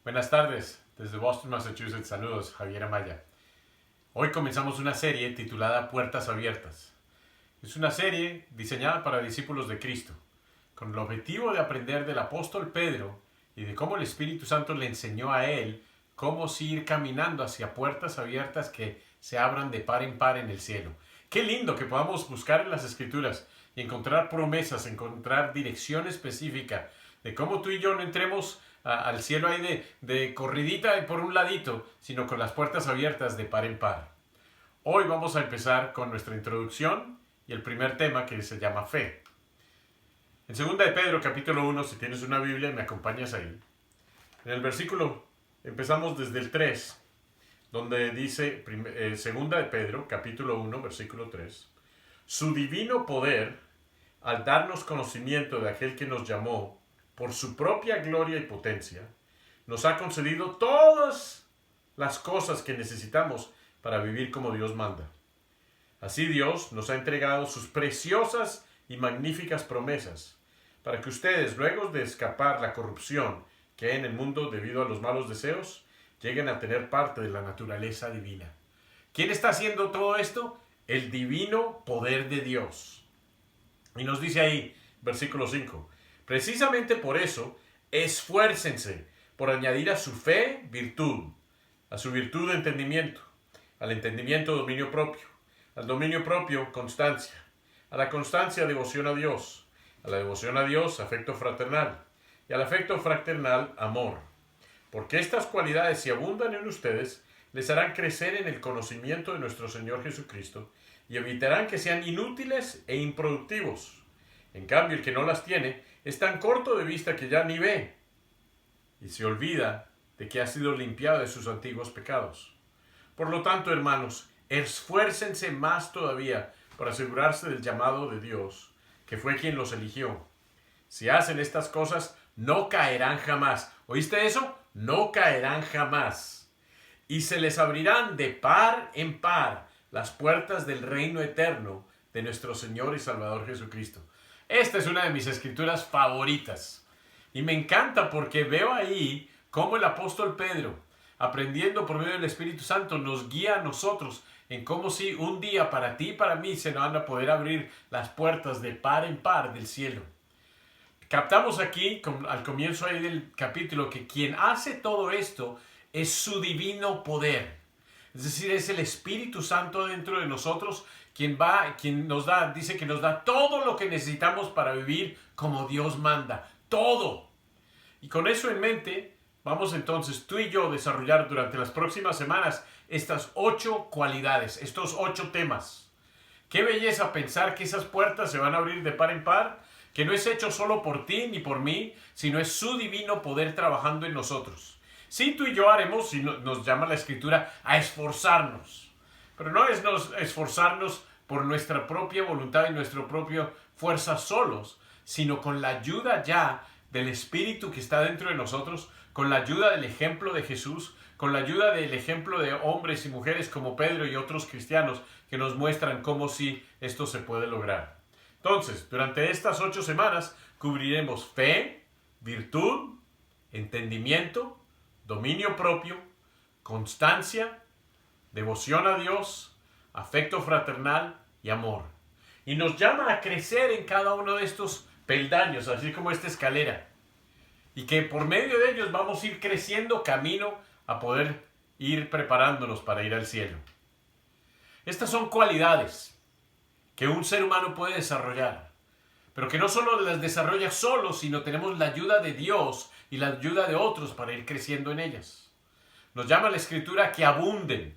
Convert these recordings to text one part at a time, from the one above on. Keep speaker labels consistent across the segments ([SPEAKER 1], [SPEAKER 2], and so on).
[SPEAKER 1] Buenas tardes, desde Boston, Massachusetts. Saludos, Javier Amaya. Hoy comenzamos una serie titulada Puertas Abiertas. Es una serie diseñada para discípulos de Cristo, con el objetivo de aprender del apóstol Pedro y de cómo el Espíritu Santo le enseñó a él cómo ir caminando hacia puertas abiertas que se abran de par en par en el cielo. Qué lindo que podamos buscar en las Escrituras y encontrar promesas, encontrar dirección específica de cómo tú y yo no entremos al cielo ahí de corridita y por un ladito, sino con las puertas abiertas de par en par. Hoy vamos a empezar con nuestra introducción y el primer tema, que se llama fe. En 2 de Pedro, capítulo 1, si tienes una Biblia, me acompañas ahí. En el versículo, empezamos desde el 3, donde dice, 2 de Pedro, capítulo 1, versículo 3, su divino poder, al darnos conocimiento de aquel que nos llamó, por su propia gloria y potencia, nos ha concedido todas las cosas que necesitamos para vivir como Dios manda. Así Dios nos ha entregado sus preciosas y magníficas promesas, para que ustedes, luego de escapar la corrupción que hay en el mundo debido a los malos deseos, lleguen a tener parte de la naturaleza divina. ¿Quién está haciendo todo esto? El divino poder de Dios. Y nos dice ahí, versículo 5, precisamente por eso, esfuércense por añadir a su fe virtud, a su virtud entendimiento, al entendimiento dominio propio, al dominio propio constancia, a la constancia devoción a Dios, a la devoción a Dios afecto fraternal, y al afecto fraternal amor. Porque estas cualidades, si abundan en ustedes, les harán crecer en el conocimiento de nuestro Señor Jesucristo y evitarán que sean inútiles e improductivos. En cambio, el que no las tiene es tan corto de vista que ya ni ve y se olvida de que ha sido limpiado de sus antiguos pecados. Por lo tanto, hermanos, esfuércense más todavía por asegurarse del llamado de Dios, que fue quien los eligió. Si hacen estas cosas, no caerán jamás. ¿Oíste eso? No caerán jamás. Y se les abrirán de par en par las puertas del reino eterno de nuestro Señor y Salvador Jesucristo. Esta es una de mis escrituras favoritas. Y me encanta porque veo ahí cómo el apóstol Pedro, aprendiendo por medio del Espíritu Santo, nos guía a nosotros en cómo si un día para ti y para mí se nos van a poder abrir las puertas de par en par del cielo. Captamos aquí, al comienzo ahí del capítulo, que quien hace todo esto es su divino poder. Es decir, es el Espíritu Santo dentro de nosotros quien nos da, dice que nos da todo lo que necesitamos para vivir como Dios manda. Todo. Y con eso en mente, vamos entonces tú y yo a desarrollar durante las próximas semanas estas 8 cualidades, estos 8 temas. Qué belleza pensar que esas puertas se van a abrir de par en par, que no es hecho solo por ti ni por mí, sino es su divino poder trabajando en nosotros. Sí, tú y yo haremos, y nos llama la Escritura, a esforzarnos. Pero no es esforzarnos por nuestra propia voluntad y nuestra propia fuerza solos, sino con la ayuda ya del Espíritu que está dentro de nosotros, con la ayuda del ejemplo de Jesús, con la ayuda del ejemplo de hombres y mujeres como Pedro y otros cristianos que nos muestran cómo sí esto se puede lograr. Entonces, durante estas 8 semanas cubriremos fe, virtud, entendimiento, dominio propio, constancia, devoción a Dios, afecto fraternal y amor. Y nos llama a crecer en cada uno de estos peldaños, así como esta escalera. Y que por medio de ellos vamos a ir creciendo camino a poder ir preparándonos para ir al cielo. Estas son cualidades que un ser humano puede desarrollar, pero que no solo las desarrolla solo, sino tenemos la ayuda de Dios y la ayuda de otros para ir creciendo en ellas. Nos llama la Escritura que abunden,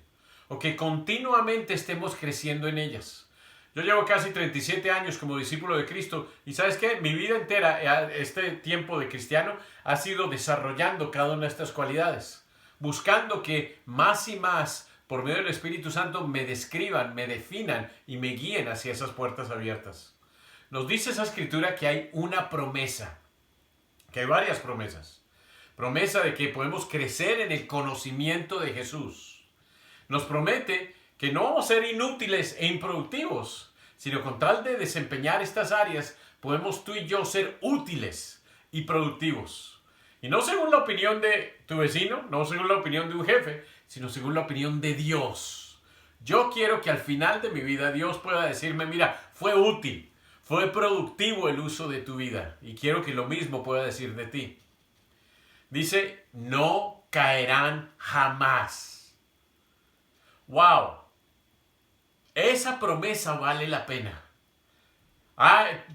[SPEAKER 1] o que continuamente estemos creciendo en ellas. Yo llevo casi 37 años como discípulo de Cristo y ¿sabes qué? Mi vida entera, este tiempo de cristiano, ha sido desarrollando cada una de estas cualidades, buscando que más y más, por medio del Espíritu Santo, me describan, me definan y me guíen hacia esas puertas abiertas. Nos dice esa Escritura que hay una promesa, que hay varias promesas. Promesa de que podemos crecer en el conocimiento de Jesús. Nos promete que no vamos a ser inútiles e improductivos, sino con tal de desempeñar estas áreas, podemos tú y yo ser útiles y productivos. Y no según la opinión de tu vecino, no según la opinión de un jefe, sino según la opinión de Dios. Yo quiero que al final de mi vida Dios pueda decirme, mira, fue útil, fue productivo el uso de tu vida. Y quiero que lo mismo pueda decir de ti. Dice, no caerán jamás. ¡Wow! Esa promesa vale la pena.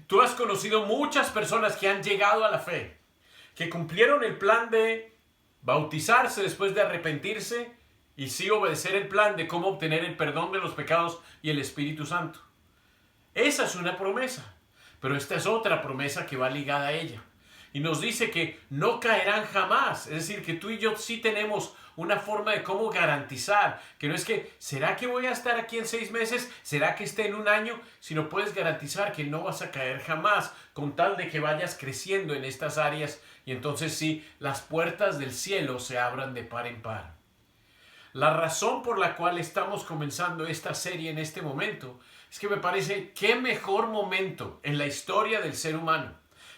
[SPEAKER 1] Tú has conocido muchas personas que han llegado a la fe, que cumplieron el plan de bautizarse después de arrepentirse y sí obedecer el plan de cómo obtener el perdón de los pecados y el Espíritu Santo. Esa es una promesa, pero esta es otra promesa que va ligada a ella. Y nos dice que no caerán jamás. Es decir, que tú y yo sí tenemos una forma de cómo garantizar. Que no es que, ¿será que voy a estar aquí en 6 meses? ¿Será que esté en un año? Sino puedes garantizar que no vas a caer jamás, con tal de que vayas creciendo en estas áreas. Y entonces sí, las puertas del cielo se abran de par en par. La razón por la cual estamos comenzando esta serie en este momento es que me parece qué mejor momento en la historia del ser humano.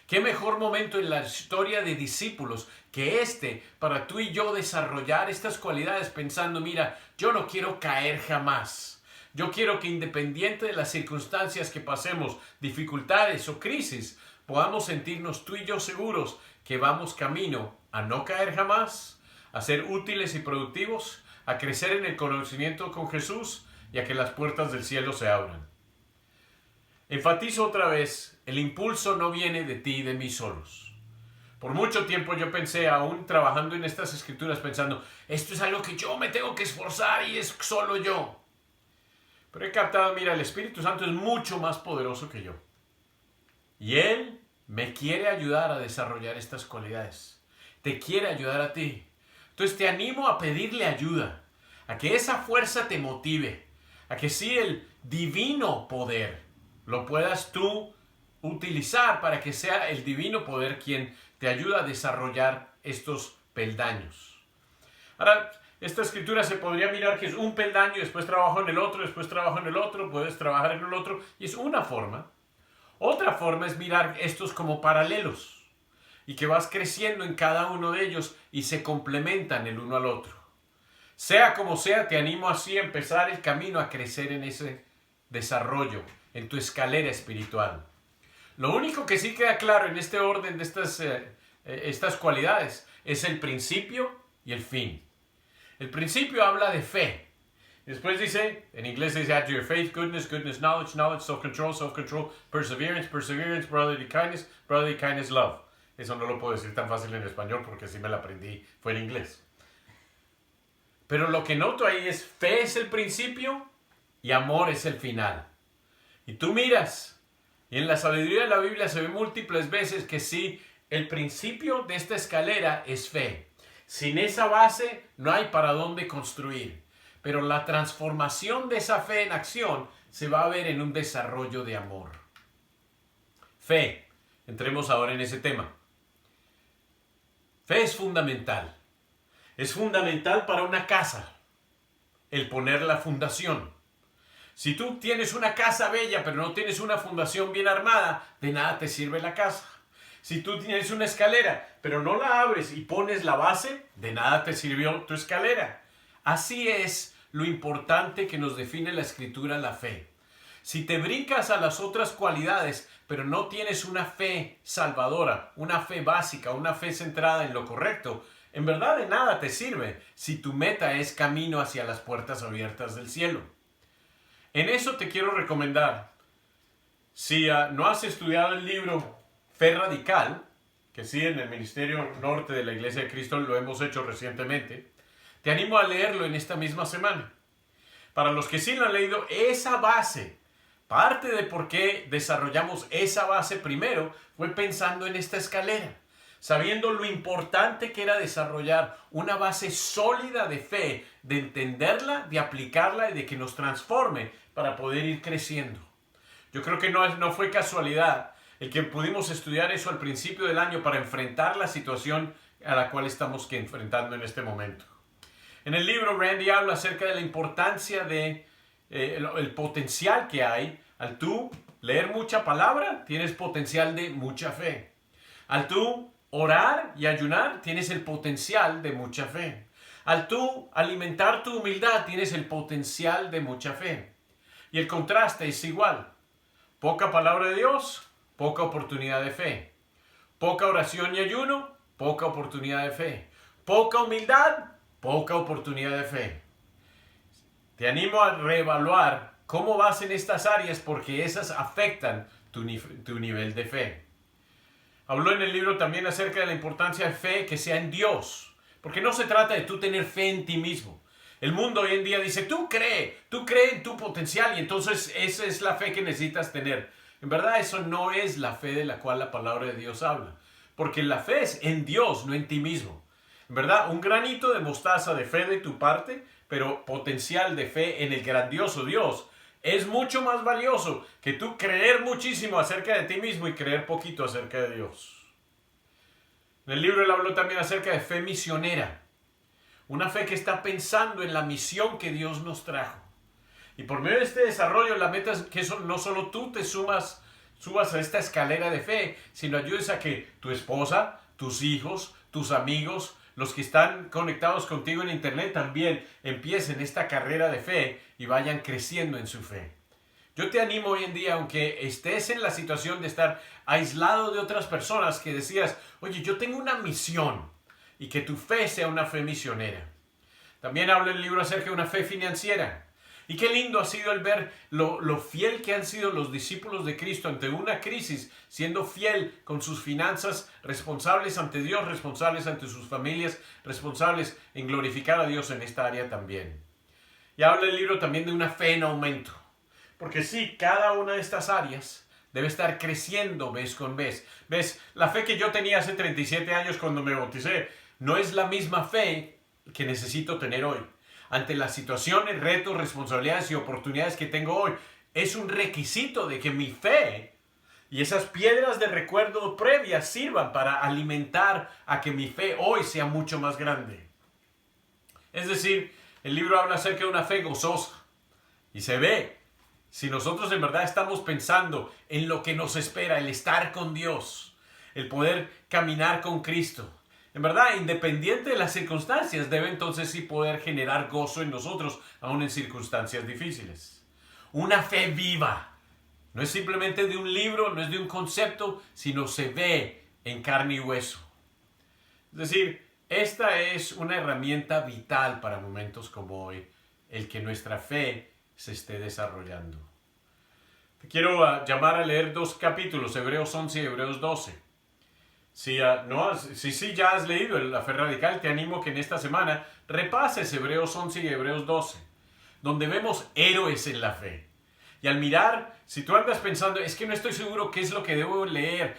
[SPEAKER 1] ¿Qué mejor momento en la historia de discípulos que para tú y yo desarrollar estas cualidades pensando, mira, yo no quiero caer jamás. Yo quiero que independiente de las circunstancias que pasemos, dificultades o crisis, podamos sentirnos tú y yo seguros que vamos camino a no caer jamás, a ser útiles y productivos, a crecer en el conocimiento con Jesús y a que las puertas del cielo se abran. Enfatizo otra vez, el impulso no viene de ti y de mí solos. Por mucho tiempo yo pensé, aún trabajando en estas escrituras, pensando, esto es algo que yo me tengo que esforzar y es solo yo. Pero he captado, mira, el Espíritu Santo es mucho más poderoso que yo. Y Él me quiere ayudar a desarrollar estas cualidades. Te quiere ayudar a ti. Entonces te animo a pedirle ayuda, a que esa fuerza te motive, a que sí el divino poder lo puedas tú utilizar para que sea el divino poder quien te ayuda a desarrollar estos peldaños. Ahora, esta escritura se podría mirar que es un peldaño, después trabajo en el otro, después trabajo en el otro, puedes trabajar en el otro, y es una forma. Otra forma es mirar estos como paralelos, y que vas creciendo en cada uno de ellos y se complementan el uno al otro. Sea como sea, te animo así a empezar el camino a crecer en ese desarrollo, en tu escalera espiritual. Lo único que sí queda claro en este orden de estas cualidades es el principio y el fin. El principio habla de fe. Después dice, en inglés dice, add to your faith, goodness, goodness, knowledge, knowledge, self-control, self-control, perseverance, perseverance, brotherly kindness, love. Eso no lo puedo decir tan fácil en español porque así me lo aprendí, fue en inglés. Pero lo que noto ahí es, fe es el principio y amor es el final. Y tú miras, y en la sabiduría de la Biblia se ve múltiples veces que sí, el principio de esta escalera es fe. Sin esa base no hay para dónde construir. Pero la transformación de esa fe en acción se va a ver en un desarrollo de amor. Fe. Entremos ahora en ese tema. Fe es fundamental. Es fundamental para una casa el poner la fundación. Si tú tienes una casa bella pero no tienes una fundación bien armada, de nada te sirve la casa. Si tú tienes una escalera pero no la abres y pones la base, de nada te sirvió tu escalera. Así es lo importante que nos define la Escritura, la fe. Si te brincas a las otras cualidades, pero no tienes una fe salvadora, una fe básica, una fe centrada en lo correcto, en verdad de nada te sirve si tu meta es camino hacia las puertas abiertas del cielo. En eso te quiero recomendar, si no has estudiado el libro Fe Radical, que sí en el Ministerio Norte de la Iglesia de Cristo lo hemos hecho recientemente, te animo a leerlo en esta misma semana. Para los que sí lo han leído, esa base, parte de por qué desarrollamos esa base primero, fue pensando en esta escalera, sabiendo lo importante que era desarrollar una base sólida de fe, de entenderla, de aplicarla y de que nos transforme para poder ir creciendo. Yo creo que no fue casualidad el que pudimos estudiar eso al principio del año para enfrentar la situación a la cual estamos enfrentando en este momento. En el libro Randy habla acerca de la importancia de el potencial que hay. Al tú leer mucha palabra, tienes potencial de mucha fe. Al tú orar y ayunar, tienes el potencial de mucha fe. Al tú alimentar tu humildad, tienes el potencial de mucha fe. Y el contraste es igual. Poca palabra de Dios, poca oportunidad de fe. Poca oración y ayuno, poca oportunidad de fe. Poca humildad, poca oportunidad de fe. Te animo a reevaluar cómo vas en estas áreas porque esas afectan tu nivel de fe. Habló en el libro también acerca de la importancia de fe que sea en Dios. Porque no se trata de tú tener fe en ti mismo. El mundo hoy en día dice, tú cree en tu potencial y entonces esa es la fe que necesitas tener. En verdad eso no es la fe de la cual la palabra de Dios habla. Porque la fe es en Dios, no en ti mismo. En verdad, un granito de mostaza de fe de tu parte, pero potencial de fe en el grandioso Dios, es mucho más valioso que tú creer muchísimo acerca de ti mismo y creer poquito acerca de Dios. En el libro él habló también acerca de fe misionera. Una fe que está pensando en la misión que Dios nos trajo. Y por medio de este desarrollo, la meta es que no solo tú te subas a esta escalera de fe, sino ayudes a que tu esposa, tus hijos, tus amigos, los que están conectados contigo en internet también empiecen esta carrera de fe y vayan creciendo en su fe. Yo te animo hoy en día, aunque estés en la situación de estar aislado de otras personas, que decías, oye, yo tengo una misión y que tu fe sea una fe misionera. También habla el libro acerca de una fe financiera. Y qué lindo ha sido el ver lo fiel que han sido los discípulos de Cristo ante una crisis, siendo fiel con sus finanzas, responsables ante Dios, responsables ante sus familias, responsables en glorificar a Dios en esta área también. Y habla el libro también de una fe en aumento. Porque sí, cada una de estas áreas debe estar creciendo vez con vez. ¿Ves? La fe que yo tenía hace 37 años cuando me bauticé no es la misma fe que necesito tener hoy. Ante las situaciones, retos, responsabilidades y oportunidades que tengo hoy, es un requisito de que mi fe y esas piedras de recuerdo previas sirvan para alimentar a que mi fe hoy sea mucho más grande. Es decir, el libro habla acerca de una fe gozosa y se ve. Si nosotros en verdad estamos pensando en lo que nos espera, el estar con Dios, el poder caminar con Cristo, en verdad, independiente de las circunstancias, debe entonces sí poder generar gozo en nosotros, aun en circunstancias difíciles. Una fe viva. No es simplemente de un libro, no es de un concepto, sino se ve en carne y hueso. Es decir, esta es una herramienta vital para momentos como hoy, el que nuestra fe se esté desarrollando. Te quiero llamar a leer 2 capítulos, Hebreos 11 y Hebreos 12. Si ya has leído la fe radical, te animo que en esta semana repases Hebreos 11 y Hebreos 12, donde vemos héroes en la fe. Y al mirar, si tú andas pensando, es que no estoy seguro qué es lo que debo leer,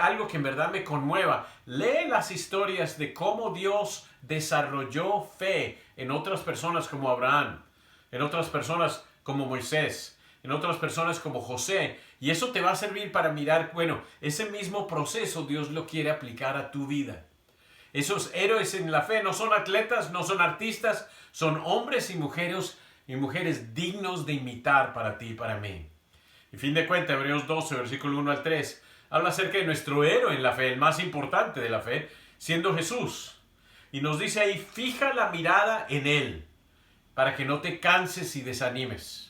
[SPEAKER 1] algo que en verdad me conmueva, lee las historias de cómo Dios desarrolló fe en otras personas como Abraham, en otras personas como Moisés, en otras personas como José. Y eso te va a servir para mirar, bueno, ese mismo proceso Dios lo quiere aplicar a tu vida. Esos héroes en la fe no son atletas, no son artistas, son hombres y mujeres dignos de imitar para ti y para mí. Y fin de cuentas, Hebreos 12, versículo 1 al 3, habla acerca de nuestro héroe en la fe, el más importante de la fe, siendo Jesús. Y nos dice ahí, fija la mirada en Él, para que no te canses y desanimes.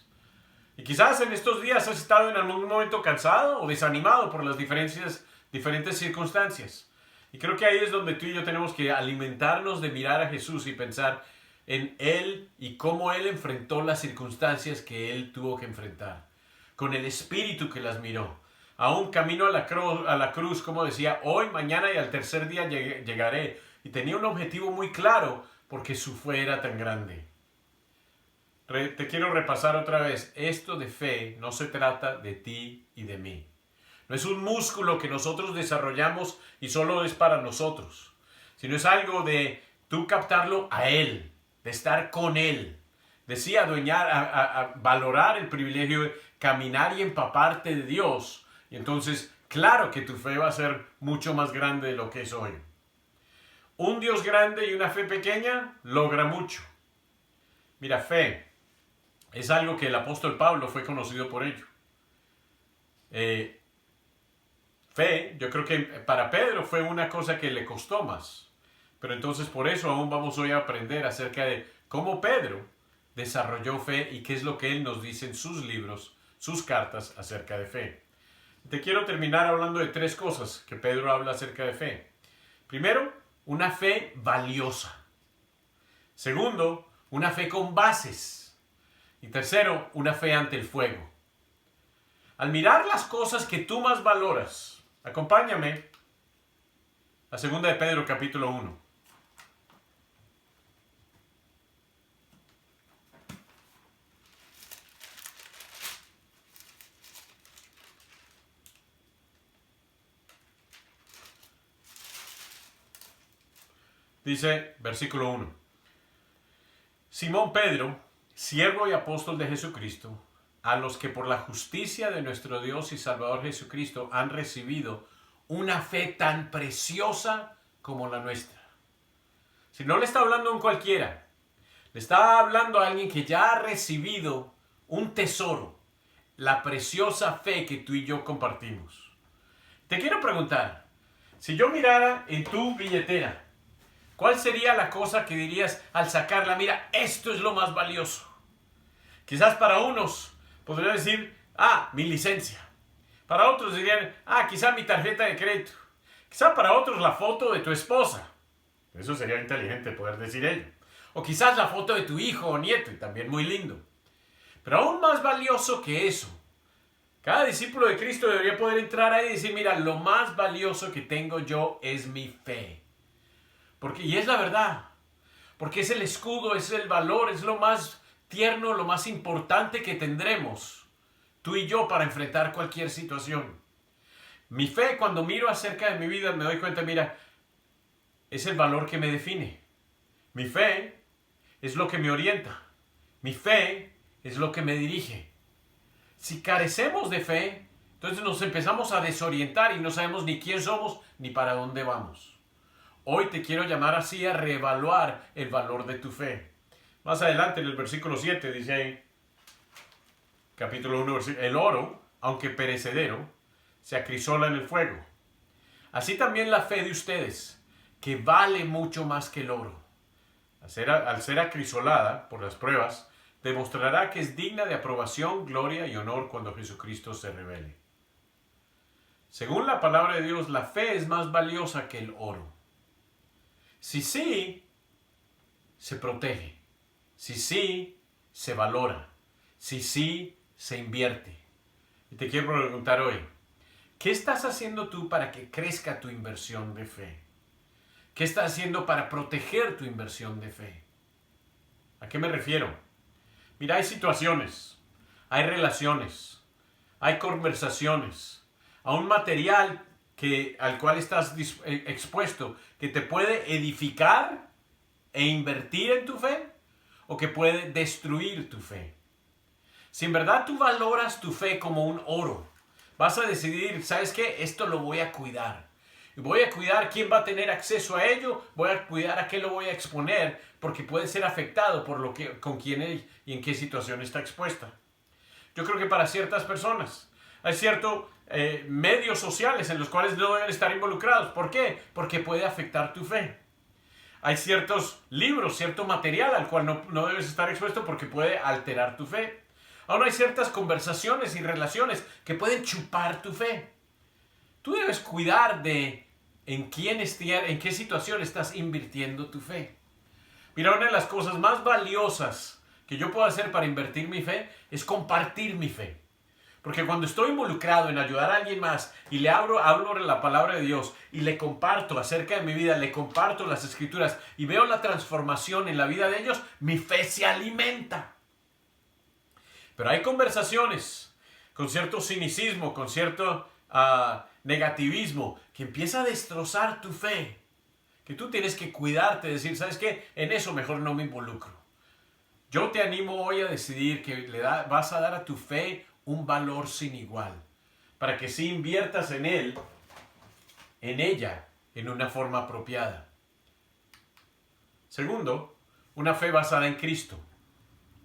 [SPEAKER 1] Y quizás en estos días has estado en algún momento cansado o desanimado por las diferentes circunstancias. Y creo que ahí es donde tú y yo tenemos que alimentarnos de mirar a Jesús y pensar en Él y cómo Él enfrentó las circunstancias que Él tuvo que enfrentar. Con el espíritu que las miró. Aún camino a la cruz, como decía, hoy, mañana y al tercer día llegaré. Y tenía un objetivo muy claro porque su fe era tan grande. Te quiero repasar otra vez. Esto de fe no se trata de ti y de mí. No es un músculo que nosotros desarrollamos y solo es para nosotros. Sino es algo de tú captarlo a Él, de estar con Él. De sí a valorar el privilegio de caminar y empaparte de Dios. Y entonces, claro que tu fe va a ser mucho más grande de lo que es hoy. Un Dios grande y una fe pequeña logra mucho. Mira, fe es algo que el apóstol Pablo fue conocido por ello. fe, yo creo que para Pedro fue una cosa que le costó más. Pero entonces por eso aún vamos hoy a aprender acerca de cómo Pedro desarrolló fe y qué es lo que él nos dice en sus libros, sus cartas acerca de fe. Te quiero terminar hablando de 3 cosas que Pedro habla acerca de fe. Primero, una fe valiosa. Segundo, una fe con bases. Y tercero, una fe ante el fuego. Al mirar las cosas que tú más valoras, acompáñame a 2 de Pedro capítulo 1. Dice, versículo 1. Simón Pedro, siervo y apóstol de Jesucristo, a los que por la justicia de nuestro Dios y Salvador Jesucristo han recibido una fe tan preciosa como la nuestra. Si no le está hablando a un cualquiera, le está hablando a alguien que ya ha recibido un tesoro, la preciosa fe que tú y yo compartimos. Te quiero preguntar, si yo mirara en tu billetera, ¿cuál sería la cosa que dirías al sacarla? Mira, esto es lo más valioso. Quizás para unos podría decir, mi licencia. Para otros dirían, quizás mi tarjeta de crédito. Quizás para otros la foto de tu esposa. Eso sería inteligente poder decir ello. O quizás la foto de tu hijo o nieto, y también muy lindo. Pero aún más valioso que eso, cada discípulo de Cristo debería poder entrar ahí y decir, mira, lo más valioso que tengo yo es mi fe. Y es la verdad, porque es el escudo, es el valor, es lo más tierno, lo más importante que tendremos tú y yo para enfrentar cualquier situación. Mi fe, cuando miro acerca de mi vida, me doy cuenta, mira, es el valor que me define. Mi fe es lo que me orienta. Mi fe es lo que me dirige. Si carecemos de fe, entonces nos empezamos a desorientar y no sabemos ni quién somos ni para dónde vamos. Hoy te quiero llamar así a reevaluar el valor de tu fe. Más adelante en el versículo 7 dice ahí, capítulo 1, el oro, aunque perecedero, se acrisola en el fuego. Así también la fe de ustedes, que vale mucho más que el oro. Al ser acrisolada por las pruebas, demostrará que es digna de aprobación, gloria y honor cuando Jesucristo se revele. Según la palabra de Dios, la fe es más valiosa que el oro. Si sí, se protege. Si sí, se valora. Si sí, se invierte. Y te quiero preguntar hoy, ¿qué estás haciendo tú para que crezca tu inversión de fe? ¿Qué estás haciendo para proteger tu inversión de fe? ¿A qué me refiero? Mira, hay situaciones, hay relaciones, hay conversaciones, a un material al cual estás expuesto, que te puede edificar e invertir en tu fe, o que puede destruir tu fe. Si en verdad tú valoras tu fe como un oro, vas a decidir, ¿sabes qué? Esto lo voy a cuidar. Y voy a cuidar quién va a tener acceso a ello, voy a cuidar a qué lo voy a exponer, porque puede ser afectado por con quién y en qué situación está expuesta. Yo creo que para ciertas personas hay ciertos medios sociales en los cuales no deben estar involucrados. ¿Por qué? Porque puede afectar tu fe. Hay ciertos libros, cierto material al cual no debes estar expuesto porque puede alterar tu fe. Aún hay ciertas conversaciones y relaciones que pueden chupar tu fe. Tú debes cuidar de en qué situación estás invirtiendo tu fe. Mira, una de las cosas más valiosas que yo puedo hacer para invertir mi fe es compartir mi fe. Porque cuando estoy involucrado en ayudar a alguien más y le hablo la palabra de Dios y le comparto acerca de mi vida, le comparto las escrituras y veo la transformación en la vida de ellos, mi fe se alimenta. Pero hay conversaciones con cierto cinicismo, con cierto negativismo, que empieza a destrozar tu fe. Que tú tienes que cuidarte, decir, ¿sabes qué? En eso mejor no me involucro. Yo te animo hoy a decidir que vas a dar a tu fe un valor sin igual, para que sí inviertas en ella, en una forma apropiada. Segundo, una fe basada en Cristo,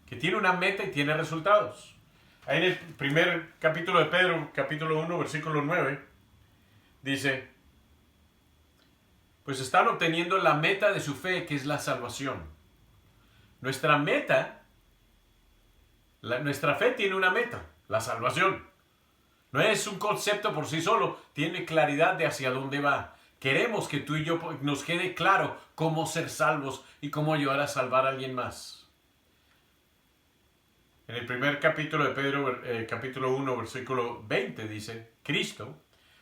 [SPEAKER 1] que tiene una meta y tiene resultados. Ahí en el primer capítulo de Pedro, capítulo 1, versículo 9, dice, pues están obteniendo la meta de su fe, que es la salvación. Nuestra meta, nuestra fe tiene una meta, la salvación. No es un concepto por sí solo, tiene claridad de hacia dónde va. Queremos que tú y yo nos quede claro cómo ser salvos y cómo ayudar a salvar a alguien más. En el primer capítulo de Pedro, capítulo 1, versículo 20, dice, Cristo,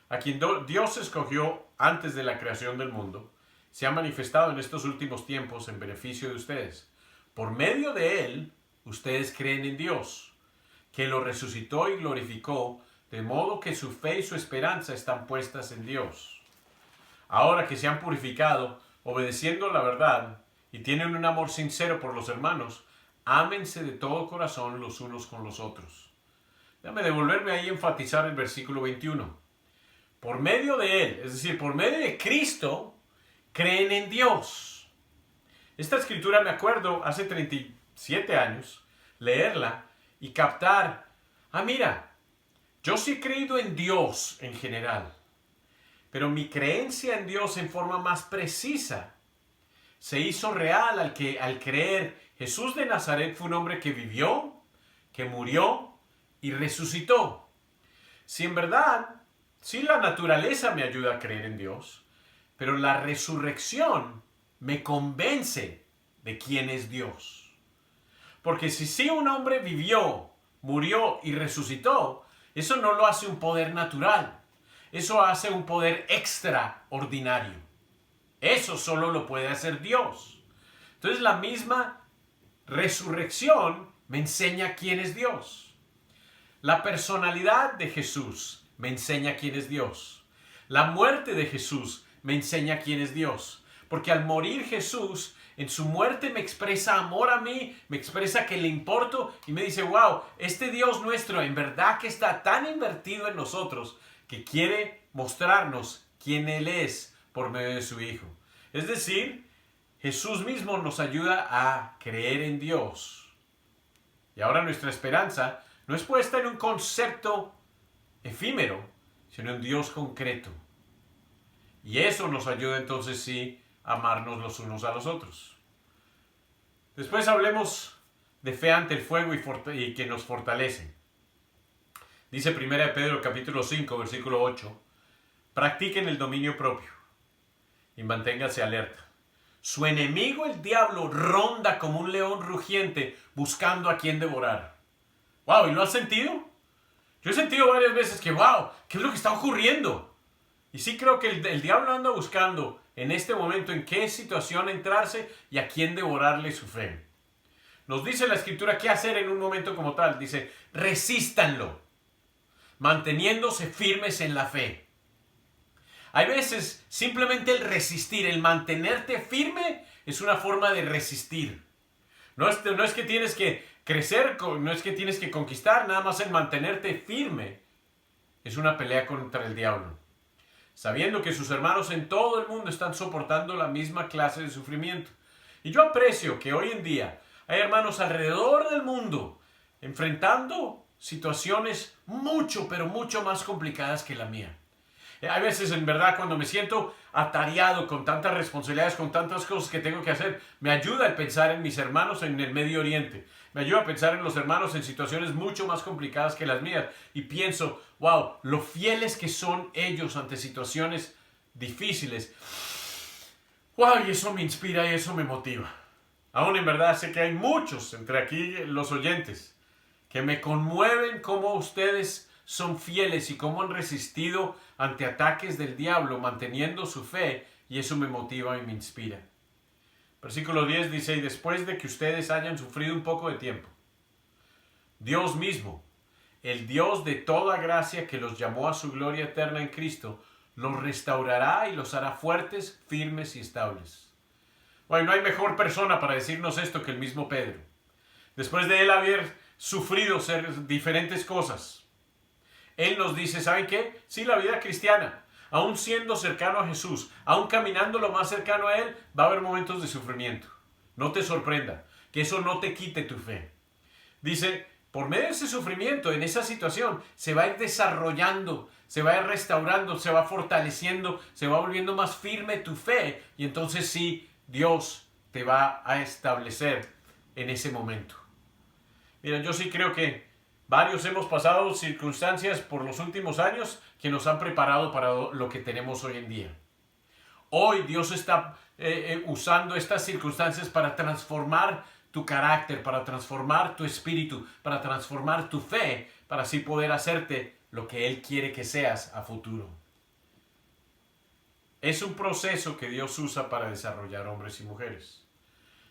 [SPEAKER 1] a quien Dios escogió antes de la creación del mundo, se ha manifestado en estos últimos tiempos en beneficio de ustedes. Por medio de Él, ustedes creen en Dios, que lo resucitó y glorificó, de modo que su fe y su esperanza están puestas en Dios. Ahora que se han purificado, obedeciendo la verdad, y tienen un amor sincero por los hermanos, ámense de todo corazón los unos con los otros. Déjame devolverme ahí y enfatizar el versículo 21. Por medio de Él, es decir, por medio de Cristo, creen en Dios. Esta escritura me acuerdo hace 37 años, leerla y captar, mira, yo sí he creído en Dios en general, pero mi creencia en Dios en forma más precisa se hizo real al creer Jesús de Nazaret fue un hombre que vivió, que murió y resucitó. Si en verdad, sí la naturaleza me ayuda a creer en Dios, pero la resurrección me convence de quién es Dios. Porque si un hombre vivió, murió y resucitó, eso no lo hace un poder natural. Eso hace un poder extraordinario. Eso solo lo puede hacer Dios. Entonces la misma resurrección me enseña quién es Dios. La personalidad de Jesús me enseña quién es Dios. La muerte de Jesús me enseña quién es Dios. Porque al morir Jesús, en su muerte me expresa amor a mí, me expresa que le importo y me dice, wow, este Dios nuestro en verdad que está tan invertido en nosotros que quiere mostrarnos quién Él es por medio de su Hijo. Es decir, Jesús mismo nos ayuda a creer en Dios. Y ahora nuestra esperanza no es puesta en un concepto efímero, sino en Dios concreto. Y eso nos ayuda entonces sí a amarnos los unos a los otros. Después hablemos de fe ante el fuego y que nos fortalece. Dice 1 Pedro capítulo 5, versículo 8, practiquen el dominio propio y manténganse alerta. Su enemigo el diablo ronda como un león rugiente buscando a quien devorar. Wow, ¿y lo has sentido? Yo he sentido varias veces que wow, ¿qué es lo que está ocurriendo? Y sí creo que el diablo anda buscando en este momento en qué situación entrarse y a quién devorarle su fe. Nos dice la escritura qué hacer en un momento como tal. Dice, resístanlo, manteniéndose firmes en la fe. Hay veces simplemente el resistir, el mantenerte firme es una forma de resistir. No es que tienes que crecer, no es que tienes que conquistar, nada más el mantenerte firme es una pelea contra el diablo. Sabiendo que sus hermanos en todo el mundo están soportando la misma clase de sufrimiento. Y yo aprecio que hoy en día hay hermanos alrededor del mundo enfrentando situaciones mucho, pero mucho más complicadas que la mía. Hay veces, en verdad, cuando me siento atareado con tantas responsabilidades, con tantas cosas que tengo que hacer, me ayuda a pensar en mis hermanos en el Medio Oriente. Me ayuda a pensar en los hermanos en situaciones mucho más complicadas que las mías. Y pienso, wow, lo fieles que son ellos ante situaciones difíciles. Wow, y eso me inspira y eso me motiva. Aún en verdad sé que hay muchos entre aquí los oyentes que me conmueven cómo ustedes son fieles y cómo han resistido ante ataques del diablo manteniendo su fe, y eso me motiva y me inspira. Versículo 10 dice, y después de que ustedes hayan sufrido un poco de tiempo, Dios mismo, el Dios de toda gracia que los llamó a su gloria eterna en Cristo, los restaurará y los hará fuertes, firmes y estables. Bueno, no hay mejor persona para decirnos esto que el mismo Pedro. Después de él haber sufrido diferentes cosas, él nos dice, ¿saben qué? Sí, la vida cristiana, aún siendo cercano a Jesús, aún caminando lo más cercano a Él, va a haber momentos de sufrimiento. No te sorprenda, que eso no te quite tu fe. Dice, por medio de ese sufrimiento, en esa situación, se va a ir desarrollando, se va a ir restaurando, se va fortaleciendo, se va volviendo más firme tu fe. Y entonces sí, Dios te va a establecer en ese momento. Mira, yo sí creo que varios hemos pasado circunstancias por los últimos años que nos han preparado para lo que tenemos hoy en día. Hoy Dios está usando estas circunstancias para transformar tu carácter, para transformar tu espíritu, para transformar tu fe, para así poder hacerte lo que Él quiere que seas a futuro. Es un proceso que Dios usa para desarrollar hombres y mujeres.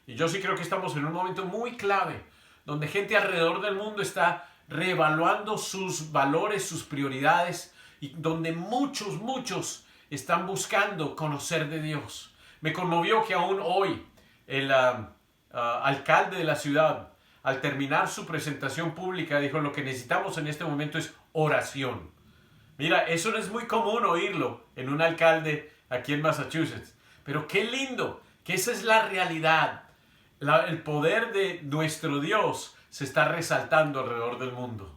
[SPEAKER 1] Y yo sí creo que estamos en un momento muy clave, donde gente alrededor del mundo está reevaluando sus valores, sus prioridades, y donde muchos están buscando conocer de Dios. Me conmovió que aún hoy el alcalde de la ciudad, al terminar su presentación pública, dijo: lo que necesitamos en este momento es oración. Mira, eso no es muy común oírlo en un alcalde aquí en Massachusetts, pero qué lindo que esa es la realidad. El poder de nuestro Dios se está resaltando alrededor del mundo.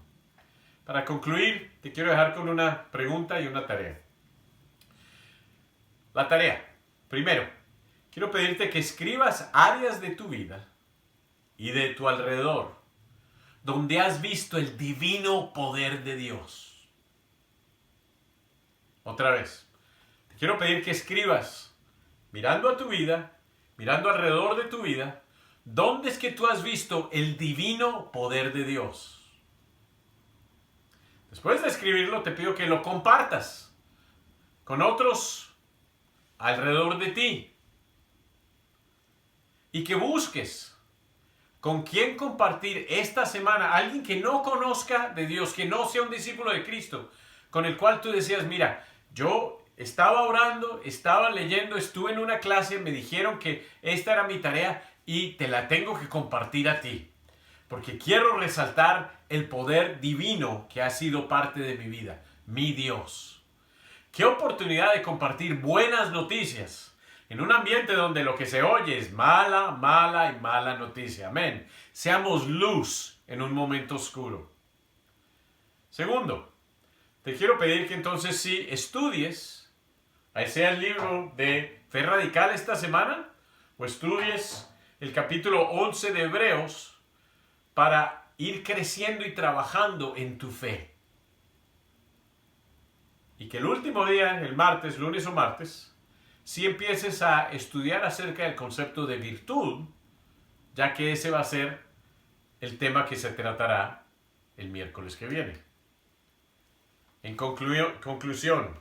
[SPEAKER 1] Para concluir, te quiero dejar con una pregunta y una tarea. La tarea. Primero, quiero pedirte que escribas áreas de tu vida y de tu alrededor donde has visto el divino poder de Dios. Otra vez, te quiero pedir que escribas, mirando a tu vida, mirando alrededor de tu vida, ¿dónde es que tú has visto el divino poder de Dios? Después de escribirlo, te pido que lo compartas con otros alrededor de ti y que busques con quién compartir esta semana, alguien que no conozca de Dios, que no sea un discípulo de Cristo, con el cual tú decías: mira, yo estaba orando, estaba leyendo, estuve en una clase, me dijeron que esta era mi tarea y te la tengo que compartir a ti, porque quiero resaltar el poder divino que ha sido parte de mi vida, mi Dios. Qué oportunidad de compartir buenas noticias en un ambiente donde lo que se oye es mala noticia. Amén. Seamos luz en un momento oscuro. Segundo, te quiero pedir que entonces sí estudies, sea el libro de Fe Radical esta semana, o estudies el capítulo 11 de Hebreos para ir creciendo y trabajando en tu fe. Y que el último día, el martes, lunes o martes, si empieces a estudiar acerca del concepto de virtud, ya que ese va a ser el tema que se tratará el miércoles que viene. En conclusión,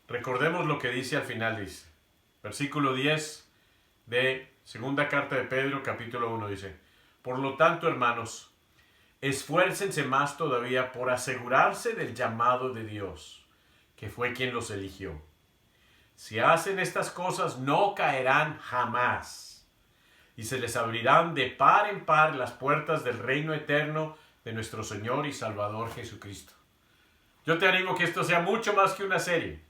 [SPEAKER 1] recordemos lo que dice al final, dice, versículo 10 de segunda carta de Pedro, capítulo 1, dice: por lo tanto, hermanos, esfuércense más todavía por asegurarse del llamado de Dios, que fue quien los eligió. Si hacen estas cosas, no caerán jamás, y se les abrirán de par en par las puertas del reino eterno de nuestro Señor y Salvador Jesucristo. Yo te animo que esto sea mucho más que una serie,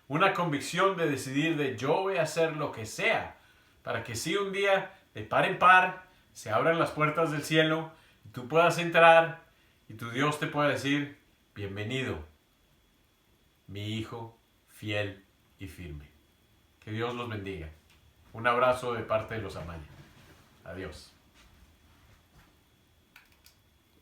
[SPEAKER 1] una convicción de decidir de yo voy a hacer lo que sea, para que si un día, de par en par, se abran las puertas del cielo, y tú puedas entrar, y tu Dios te pueda decir: bienvenido, mi hijo fiel y firme. Que Dios los bendiga. Un abrazo de parte de los Amaya. Adiós.